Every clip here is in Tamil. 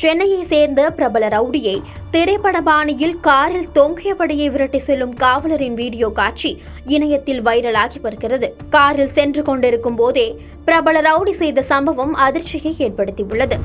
சென்னையை சேர்ந்த பிரபல ரவுடியை திரைப்பட பாணியில் காரில் தொங்கியபடியே விரட்டி செல்லும் காவலரின் வீடியோ காட்சி இணையத்தில் வைரலாகி வருகிறது. காரில் சென்று கொண்டிருக்கும் போதே பிரபல ரவுடி செய்த சம்பவம் அதிர்ச்சியை ஏற்படுத்தியுள்ளது.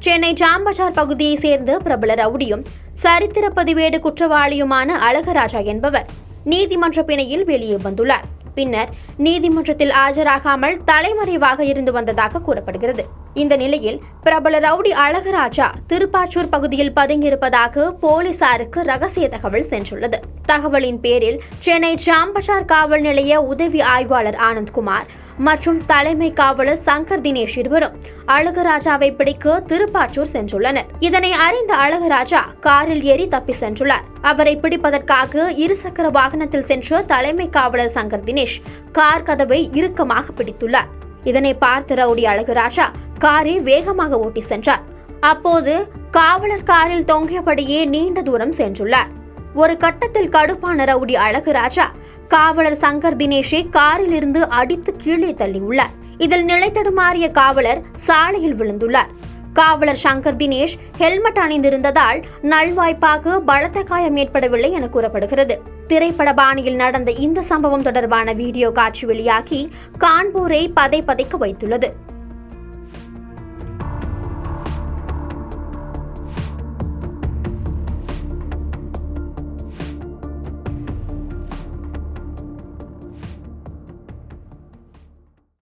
சென்னை ஜாம்பஜார் பகுதியை சேர்ந்த பிரபல ரவுடியும் சரித்திர பதிவேடு குற்றவாளியுமான அழகராஜா என்பவர் நீதிமன்ற பிணையில் வெளியே வந்துள்ளார். பின்னர் நீதிமன்றத்தில் ஆஜராகாமல் தலைமறைவாக இருந்து வந்ததாக கூறப்படுகிறது. இந்த நிலையில் பிரபல ரவுடி அழகராஜா திருப்பாச்சூர் பகுதியில் பதுங்கியிருப்பதாக போலீசாருக்கு ரகசிய தகவல் சென்றுள்ளது. தகவலின் பேரில் சென்னை ஜாம்பஜார் காவல் நிலைய உதவி ஆய்வாளர் ஆனந்த்குமார் மற்றும் தலைமை காவலர் சங்கர் தினேஷ் இருவரும் அழகராஜாவை பிடிக்க திருப்பாச்சூர் சென்றுள்ளனர். இதனை அறிந்த அழகராஜா காரில் ஏறி தப்பி சென்றுள்ளார். அவரை பிடிப்பதற்காக இருசக்கர வாகனத்தில் சென்ற தலைமை காவலர் சங்கர் தினேஷ் கார் கதவை இறுக்கமாக பிடித்துள்ளார். இதனை பார்த்த ரவுடி அழகராஜா காரை வேகமாக ஓட்டி சென்றார். அப்போது காவலர் காரில் தொங்கியபடியே நீண்ட தூரம் சென்றுள்ளார். ஒரு கட்டத்தில் கடுப்பான ரவுடி அழகராஜா காவலர் சங்கர் தினேஷை காரில் இருந்து அடித்து கீழே தள்ளியுள்ளார். இதில் நிலை தடுமாறிய காவலர் சாலையில் விழுந்துள்ளார். காவலர் சங்கர் தினேஷ் ஹெல்மெட் அணிந்திருந்ததால் நல்வாய்ப்பாக பலத்த காயம் ஏற்படவில்லை என கூறப்படுகிறது. திரைப்பட பாணியில் நடந்த இந்த சம்பவம் தொடர்பான வீடியோ காட்சி வெளியாகி காண்போரை பதைக்க வைத்துள்ளது.